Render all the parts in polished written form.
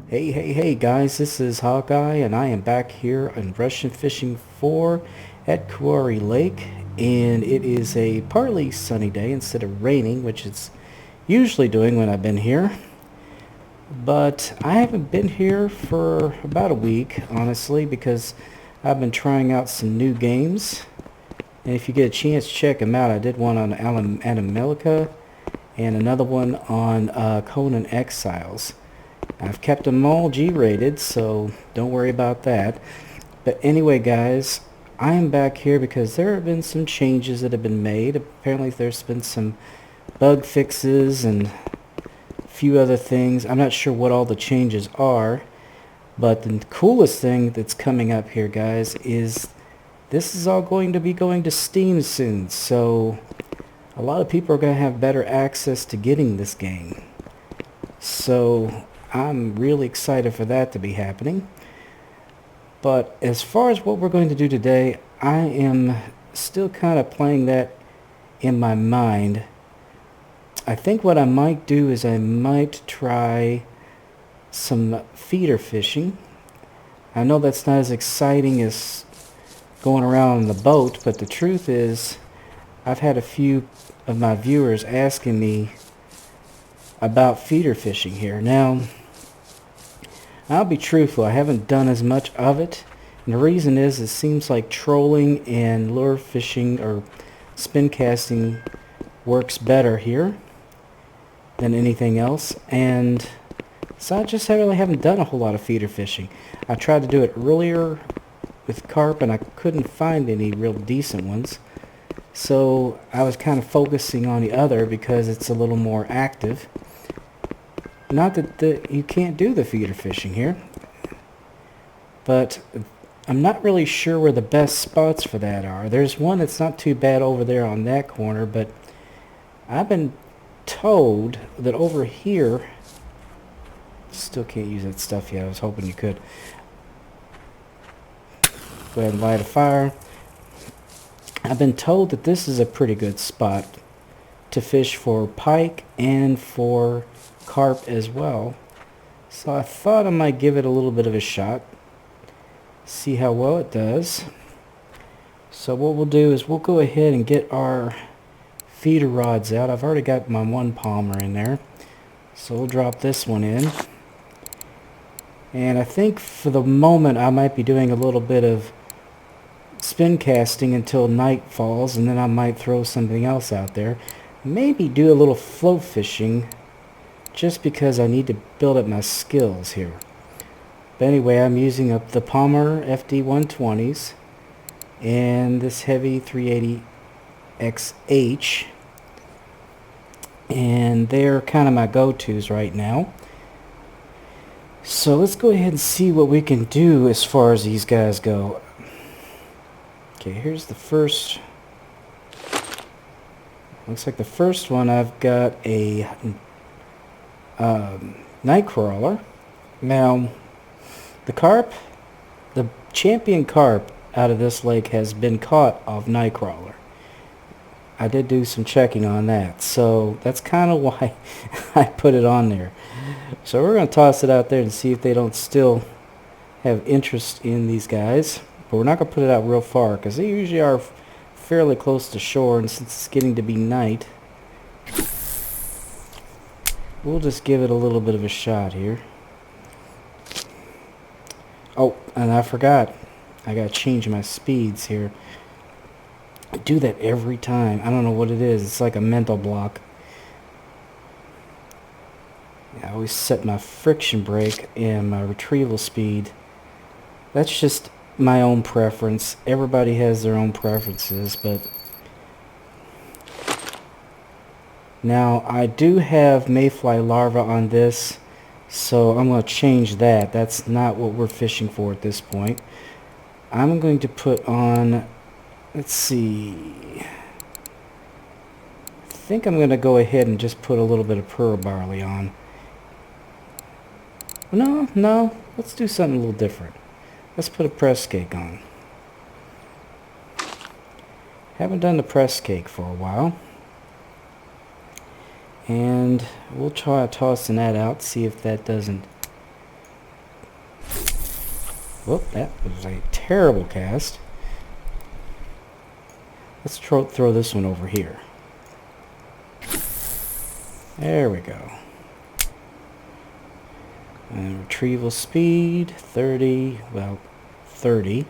Hey guys, this is Hawkeye and I am back here in Russian Fishing 4 at Kuori Lake, and it is a partly sunny day instead of raining, which it's usually doing when I've been here. But I haven't been here for about a week, honestly, because I've been trying out some new games. And if you get a chance, check them out. I did one on Animelica and another one on Conan Exiles. I've kept them all G-rated, so don't worry about that. But anyway, guys, I am back here because there have been some changes that have been made. Apparently there's been some bug fixes and a few other things. I'm not sure what all the changes are, but the coolest thing that's coming up here, guys, is this is all going to be going to Steam soon. So a lot of people are going to have better access to getting this game. So I'm really excited for that to be happening. But as far as what we're going to do today, I am still kind of playing that in my mind. I think what I might do is I might try some feeder fishing. I know that's not as exciting as going around on the boat, but the truth is I've had a few of my viewers asking me about feeder fishing here. Now, I'll be truthful, I haven't done as much of it, and the reason is it seems like trolling and lure fishing or spin casting works better here than anything else, and so I just really haven't done a whole lot of feeder fishing. I tried to do it earlier with carp and I couldn't find any real decent ones, so I was kind of focusing on the other because it's a little more active. Not that you can't do the feeder fishing here, but I'm not really sure where the best spots for that are. There's one that's not too bad over there on that corner, but I've been told that over here, still can't use that stuff yet. I was hoping you could. Go ahead and light a fire. I've been told that this is a pretty good spot to fish for pike and for carp as well, so I thought I might give it a little bit of a shot, see how well it does. So what we'll do is we'll go ahead and get our feeder rods out. I've already got my one palmer in there, so we'll drop this one in, and I think for the moment I might be doing a little bit of spin casting until night falls, and then I might throw something else out there, maybe do a little float fishing, just because I need to build up my skills here. But anyway, I'm using up the Palmer FD120s and this heavy 380XH, and they're kind of my go-tos right now. So let's go ahead and see what we can do as far as these guys go. Okay, here's the first. Looks like the first one, I've got a Nightcrawler. Now, the carp, the champion carp out of this lake has been caught off Nightcrawler. I did do some checking on that, so that's kind of why I put it on there. So we're going to toss it out there and see if they don't still have interest in these guys. But we're not going to put it out real far because they usually are fairly close to shore, and since it's getting to be night, we'll just give it a little bit of a shot here. Oh, and I forgot. I gotta change my speeds here. I do that every time. I don't know what it is. It's like a mental block. I always set my friction brake and my retrieval speed. That's just my own preference. Everybody has their own preferences, but now I do have mayfly larvae on this, so I'm going to change that. That's not what we're fishing for at this point. I'm going to put on, let's see, I think I'm going to go ahead and just put a little bit of pearl barley on. No, let's do something a little different. Let's put a press cake on. Haven't done the press cake for a while. And we'll try tossing that out, see if that doesn't... Whoop, that was a terrible cast. Let's throw this one over here. There we go. And retrieval speed, 30, well, 30.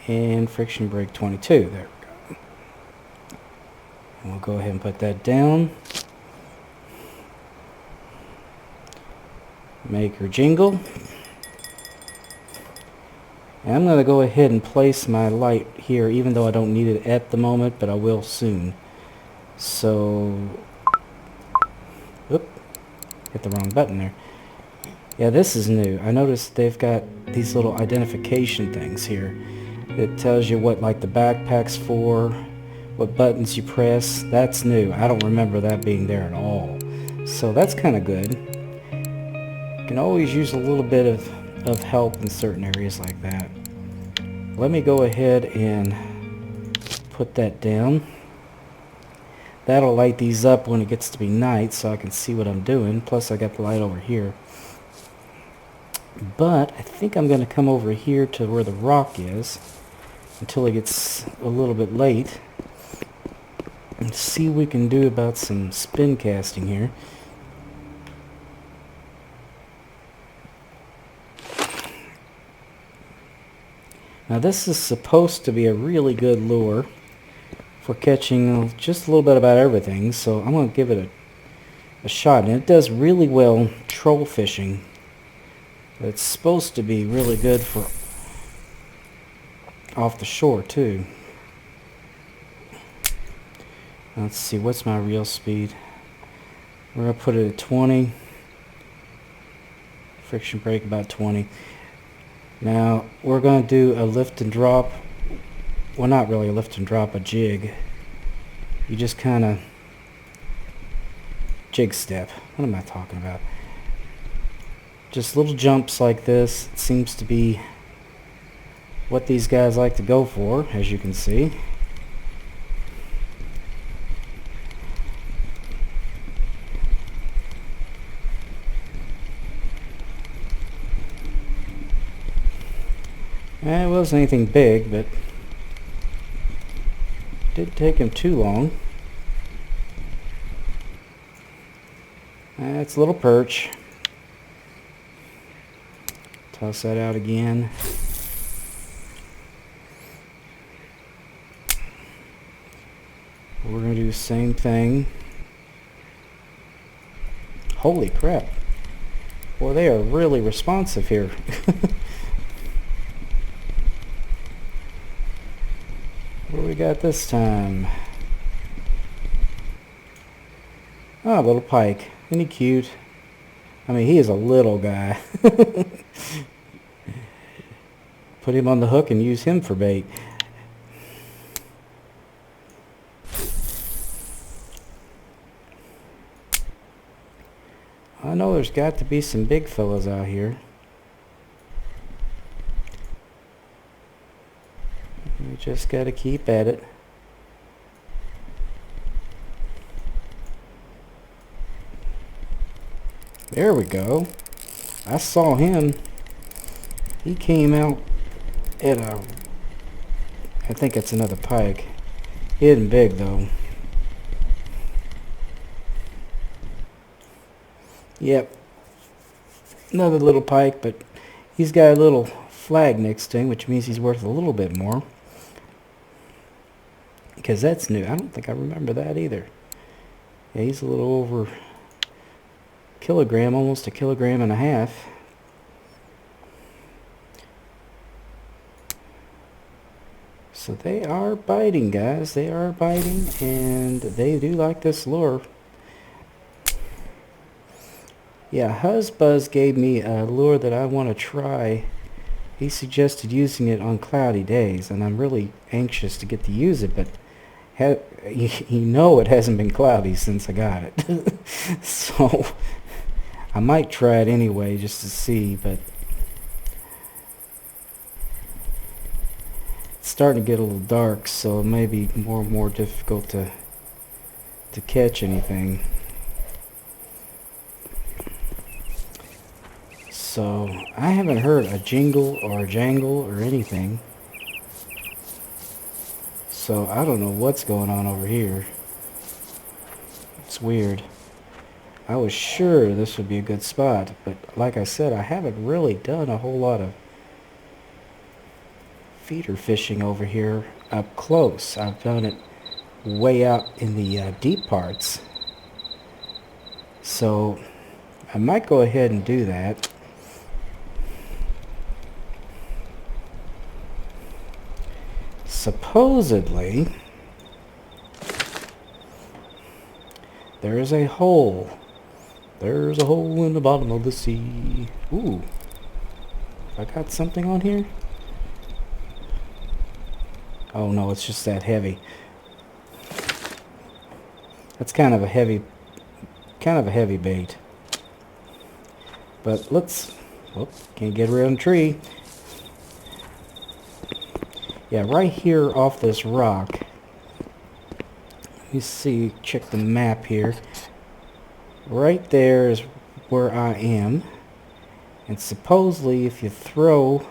And friction brake, 22. There we go. And we'll go ahead and put that down. Make her jingle. And I'm going to go ahead and place my light here, even though I don't need it at the moment, but I will soon. So, oop, hit the wrong button there. Yeah, this is new. I noticed they've got these little identification things here. It tells you what, like, the backpack's for, what buttons you press. That's new. I don't remember that being there at all. So that's kind of good. You can always use a little bit of help in certain areas like that. Let me go ahead and put that down. That'll light these up when it gets to be night so I can see what I'm doing. Plus I got the light over here. But I think I'm going to come over here to where the rock is until it gets a little bit late and see what we can do about some spin casting here. Now this is supposed to be a really good lure for catching just a little bit about everything, so I'm going to give it a shot. And it does really well troll fishing. It's supposed to be really good for off the shore too. Let's see, what's my reel speed? We're going to put it at 20. Friction brake about 20. Now we're going to do a lift and drop. Well, not really a lift and drop, a jig. You just kind of jig step. What am I talking about? Just little jumps like this. It seems to be what these guys like to go for, as you can see. It wasn't anything big, but didn't take him too long. That's a little perch. Toss that out again. We're going to do the same thing. Holy crap. Boy, they are really responsive here. What do we got this time? Oh, a little pike. Isn't he cute? I mean, he is a little guy. Put him on the hook and use him for bait. I know there's got to be some big fellas out here. We just got to keep at it. There we go. I saw him. He came out at a... I think it's another pike. He isn't big though. Yep. Another little pike, but he's got a little flag next to him, which means he's worth a little bit more. Because that's new. I don't think I remember that either. Yeah, he's a little over kilogram, almost a kilogram and a half. So they are biting, guys. They are biting, and they do like this lure. Yeah, HuzzBuzz gave me a lure that I want to try he suggested using it on cloudy days, and I'm really anxious to get to use it, but you know it hasn't been cloudy since I got it. So I might try it anyway just to see, but it's starting to get a little dark, so it may be more and more difficult to catch anything. So I haven't heard a jingle or a jangle or anything. So I don't know what's going on over here. It's weird. I was sure this would be a good spot, but like I said, I haven't really done a whole lot of feeder fishing over here up close. I've done it way out in the deep parts. So I might go ahead and do that. Supposedly, there is a hole. There's a hole in the bottom of the sea. Ooh. I got something on here? Oh no, it's just that heavy. That's kind of a heavy bait. But let's, can't get around the tree. Yeah, right here off this rock. Let me see, check the map here. Right there is where I am. And supposedly if you throw,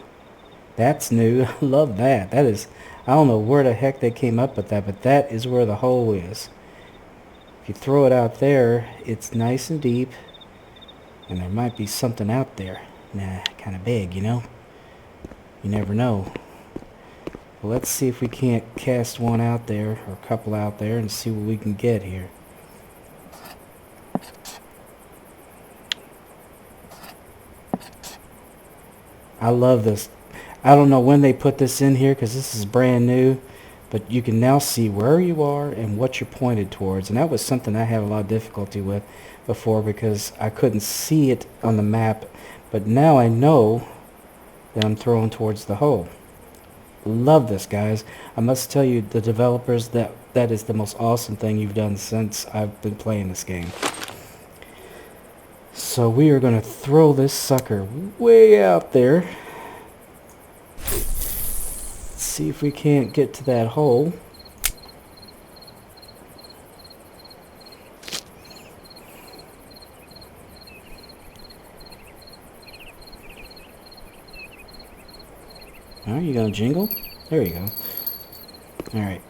that's new. I love that. That is, I don't know where the heck they came up with that, but that is where the hole is. If you throw it out there, it's nice and deep. And there might be something out there. Nah, kind of big, you know? You never know. Well, let's see if we can't cast one out there, or a couple out there, and see what we can get here. I love this. I don't know when they put this in here, because this is brand new, but you can now see where you are and what you're pointed towards. And that was something I had a lot of difficulty with before, because I couldn't see it on the map. But now I know that I'm throwing towards the hole. Love this, guys. I must tell you, the developers, that is the most awesome thing you've done since I've been playing this game. So we are going to throw this sucker way out there. See if we can't get to that hole. Alright, you gonna jingle? There you go. Alright.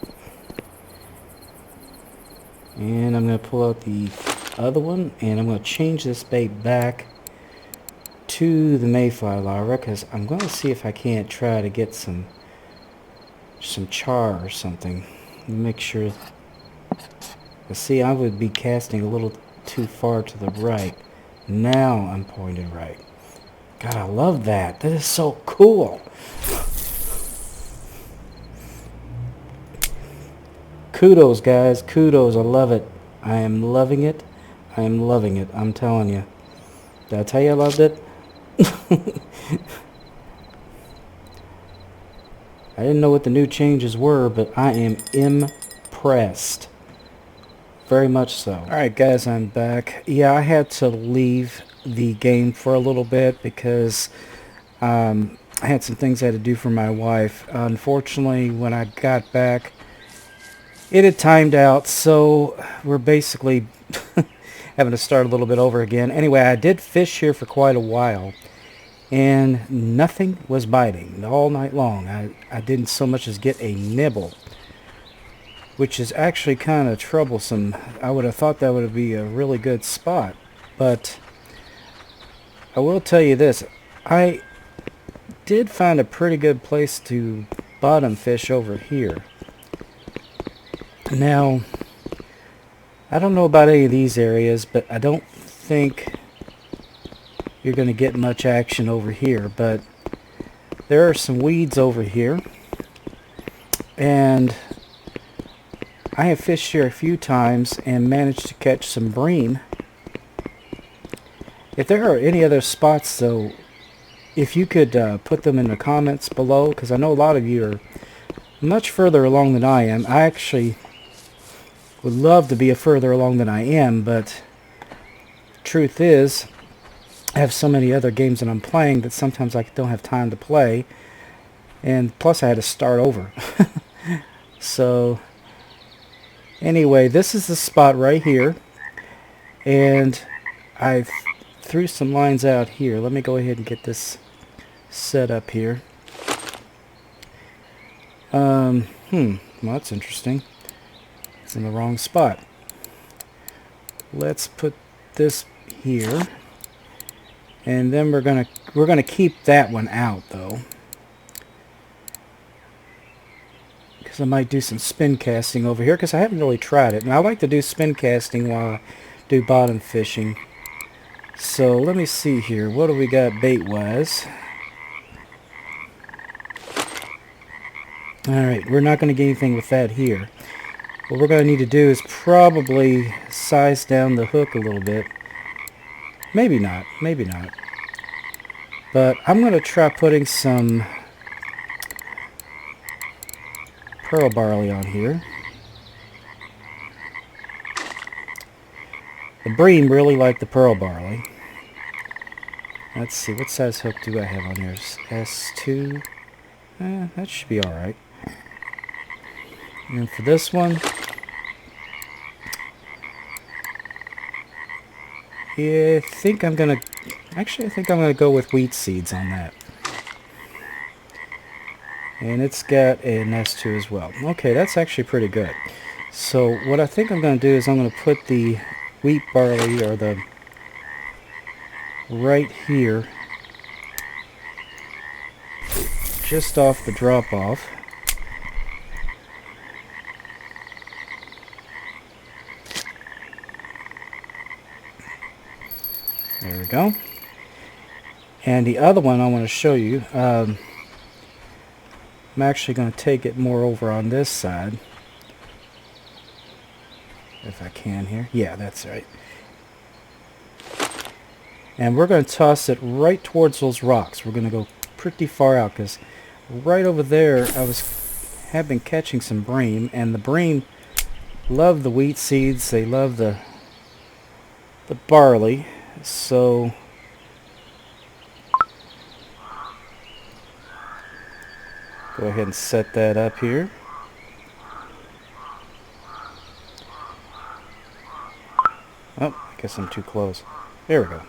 And I'm gonna pull out the other one, and I'm gonna change this bait back to the mayfly larva, because I'm gonna see if I can't try to get some char or something. Make sure. See, I would be casting a little too far to the right. Now I'm pointed right. God, I love that. That is so cool. Kudos, guys. Kudos. I love it. I am loving it. I am loving it. I'm telling you. Did I tell you I loved it? I didn't know what the new changes were, but I am impressed. Very much so. Alright, guys, I'm back. Yeah, I had to leave the game for a little bit because I had some things I had to do for my wife. Unfortunately, when I got back, it had timed out, so we're basically having to start a little bit over again. Anyway, I did fish here for quite a while, and nothing was biting all night long. I didn't so much as get a nibble, which is actually kind of troublesome. I would have thought that would be a really good spot, but I will tell you this. I did find a pretty good place to bottom fish over here. Now, I don't know about any of these areas, but I don't think you're going to get much action over here. But there are some weeds over here, and I have fished here a few times and managed to catch some bream. If there are any other spots, though, if you could put them in the comments below, because I know a lot of you are much further along than I am. I actually would love to be further along than I am, but truth is, I have so many other games that I'm playing that sometimes I don't have time to play, and plus I had to start over. So anyway, this is the spot right here, and I threw some lines out here. Let me go ahead and get this set up here. Well, that's interesting. It's in the wrong spot. Let's put this here, and then we're gonna keep that one out though, because I might do some spin casting over here, because I haven't really tried it, and I like to do spin casting while I do bottom fishing. So let me see here. What do we got bait wise? Alright, we're not going to get anything with that here. What we're going to need to do is probably size down the hook a little bit. Maybe not. Maybe not. But I'm going to try putting some pearl barley on here. The bream really like the pearl barley. Let's see, what size hook do I have on here? S2? That should be alright. And for this one, yeah, I think I'm gonna go with wheat seeds on that. And it's got an S2 as well. Okay, that's actually pretty good. So what I think I'm gonna do is I'm gonna put the wheat barley, or the right here, just off the drop off. There we go. And the other one I want to show you, I'm actually going to take it more over on this side, if I can here. Yeah, that's right. And we're going to toss it right towards those rocks. We're going to go pretty far out, because right over there have been catching some bream, and the bream love the wheat seeds. They love the barley. So go ahead and set that up here. Oh, I guess I'm too close. There we go.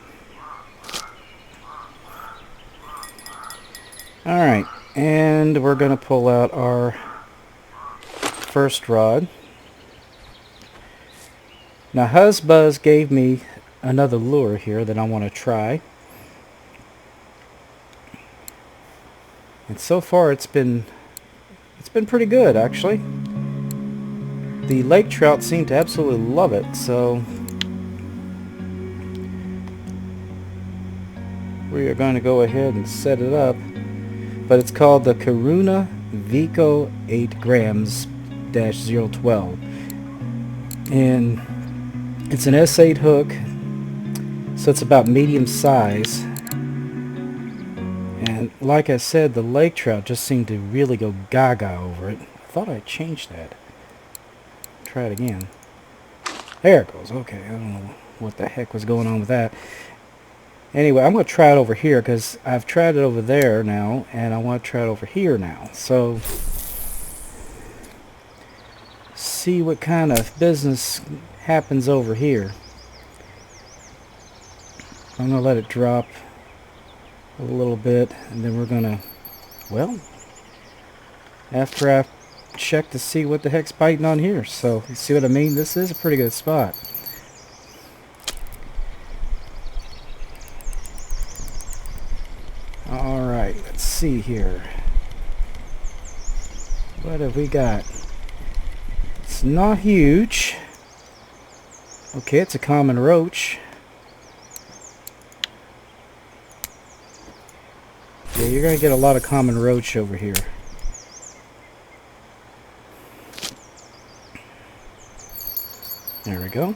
Alright, and we're going to pull out our first rod. Now Huzzbuzz gave me another lure here that I want to try. And so far it's been pretty good, actually. The lake trout seem to absolutely love it, so we are going to go ahead and set it up. But it's called the Karuna Vico 8 grams -012, and it's an S8 hook, so it's about medium size. And like I said, the lake trout just seemed to really go gaga over it. I thought I changed that. Try it again. There it goes. Okay, I don't know what the heck was going on with that. Anyway, I'm going to try it over here, because I've tried it over there now, and I want to try it over here now. So, see what kind of business happens over here. I'm going to let it drop a little bit, and then we're going to, well, after I check to see what the heck's biting on here. So, you see what I mean? This is a pretty good spot. Alright, let's see here. What have we got? It's not huge. Okay, it's a common roach. Yeah, you're going to get a lot of common roach over here. There we go.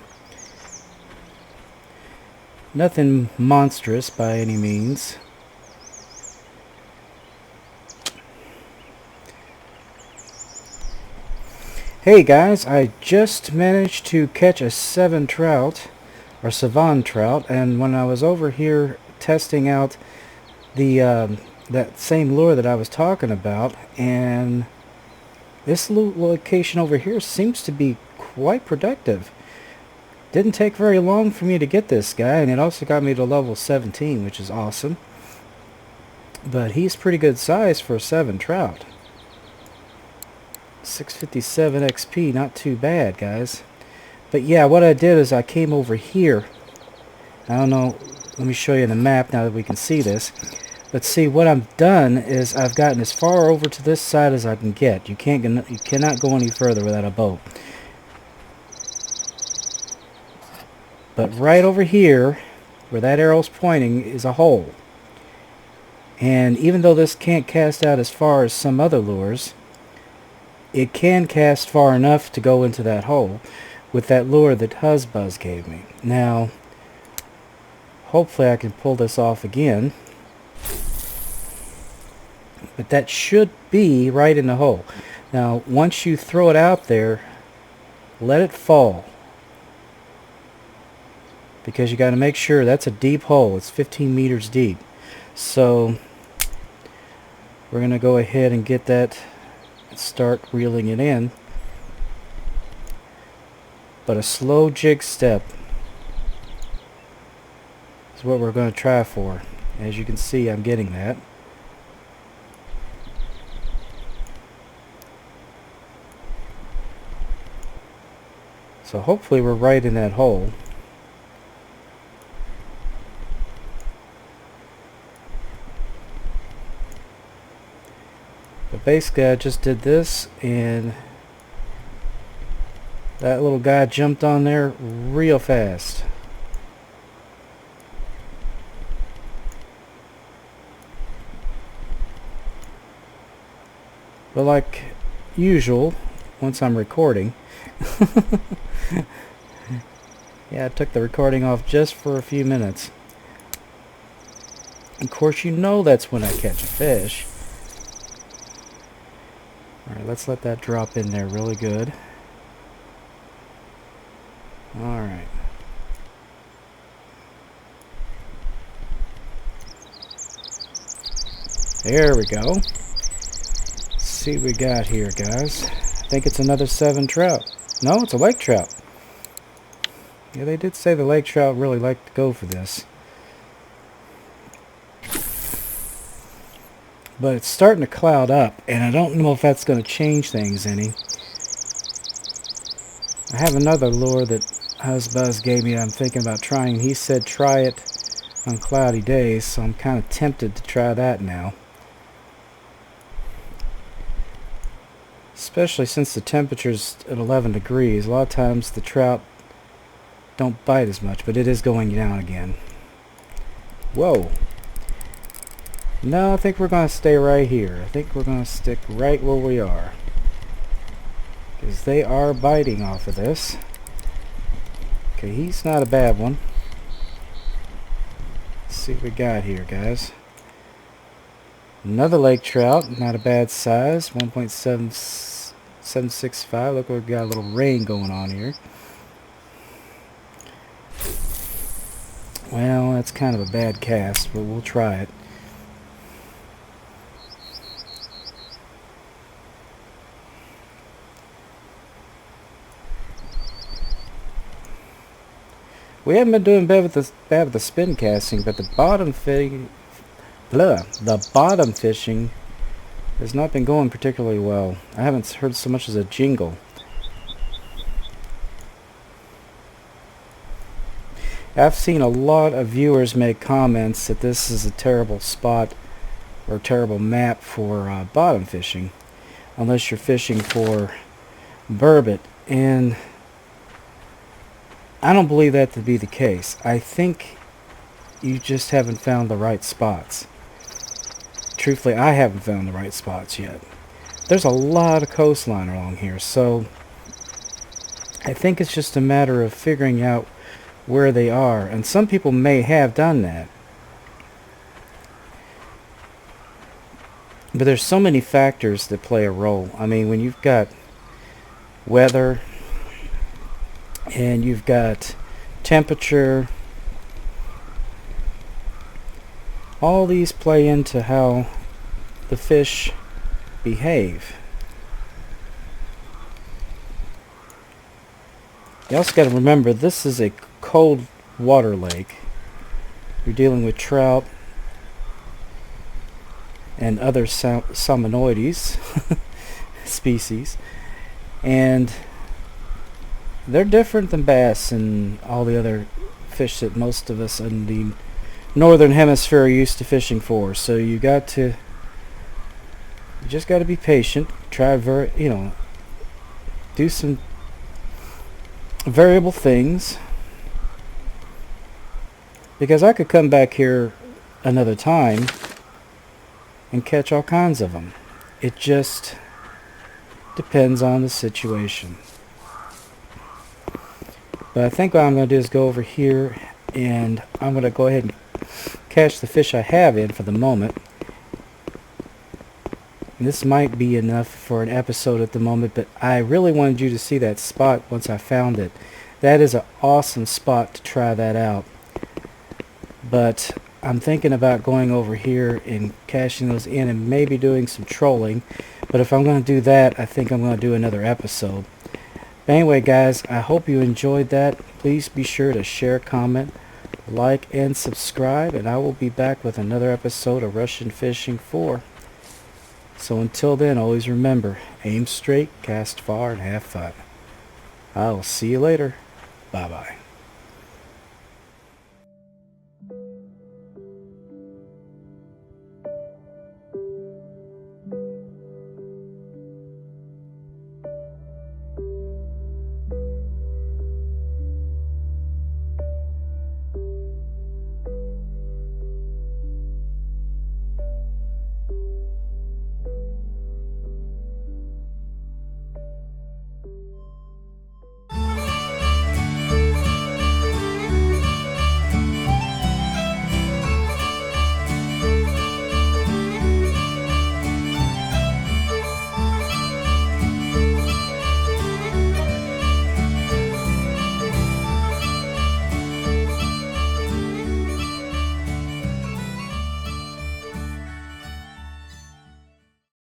Nothing monstrous by any means. Hey guys, I just managed to catch a Sevan trout, or Sevan trout, and when I was over here testing out the that same lure that I was talking about, and this location over here seems to be quite productive. Didn't take very long for me to get this guy, and it also got me to level 17, which is awesome. But he's pretty good size for a Sevan trout. 657 XP, not too bad, guys. But yeah, what I did is I came over here. I don't know, let me show you the map now that we can see this. But see, what I've done is I've gotten as far over to this side as I can get. You cannot go any further without a boat. But right over here, where that arrow's pointing, is a hole. And even though this can't cast out as far as some other lures, it can cast far enough to go into that hole with that lure that Huzbuzz gave me. Now, hopefully I can pull this off again. But that should be right in the hole. Now, once you throw it out there, let it fall. Because you got to make sure that's a deep hole. It's 15 meters deep. So, we're going to go ahead and get that, start reeling it in. But a slow jig step is what we're going to try for. As you can see, I'm getting that. So hopefully we're right in that hole. But basically I just did this, and that little guy jumped on there real fast. But like usual, once I'm recording, yeah, I took the recording off just for a few minutes. Of course, you know that's when I catch a fish. Alright, let's let that drop in there really good. Alright. There we go. Let's see what we got here, guys. I think it's another Sevan trout. No, it's a lake trout. Yeah, they did say the lake trout really like to go for this. But it's starting to cloud up, and I don't know if that's going to change things any. I have another lure that Huzbuzz gave me I'm thinking about trying. He said try it on cloudy days, so I'm kind of tempted to try that now. Especially since the temperature's at 11 degrees. A lot of times the trout don't bite as much, but it is going down again. Whoa. No, I think we're going to stay right here. I think we're going to stick right where we are. Because they are biting off of this. Okay, he's not a bad one. Let's see what we got here, guys. Another lake trout, not a bad size, 1.765. Look, we've got a little rain going on here. Well, that's kind of a bad cast, but we'll try it. We haven't been doing bad with the spin casting, but the bottom fishing has not been going particularly well. I haven't heard so much as a jingle. I've seen a lot of viewers make comments that this is a terrible spot or terrible map for bottom fishing, unless you're fishing for burbot, and I don't believe that to be the case. I think you just haven't found the right spots. Truthfully, I haven't found the right spots yet. There's a lot of coastline along here, so I think it's just a matter of figuring out where they are, and some people may have done that. But there's so many factors that play a role. I mean, when you've got weather, and you've got temperature. All these play into how the fish behave. You also got to remember, this is a cold water lake. You're dealing with trout and other salmonoides species, and they're different than bass and all the other fish that most of us in the northern hemisphere are used to fishing for. So you just got to be patient. Try do some variable things, because I could come back here another time and catch all kinds of them. It just depends on the situation. But I think what I'm going to do is go over here, and I'm going to go ahead and catch the fish I have in for the moment. And this might be enough for an episode at the moment, but I really wanted you to see that spot once I found it. That is an awesome spot to try that out. But I'm thinking about going over here and cashing those in and maybe doing some trolling. But if I'm going to do that, I think I'm going to do another episode. But anyway, guys, I hope you enjoyed that. Please be sure to share, comment, like, and subscribe. And I will be back with another episode of Russian Fishing 4. So until then, always remember, aim straight, cast far, and have fun. I'll see you later. Bye-bye.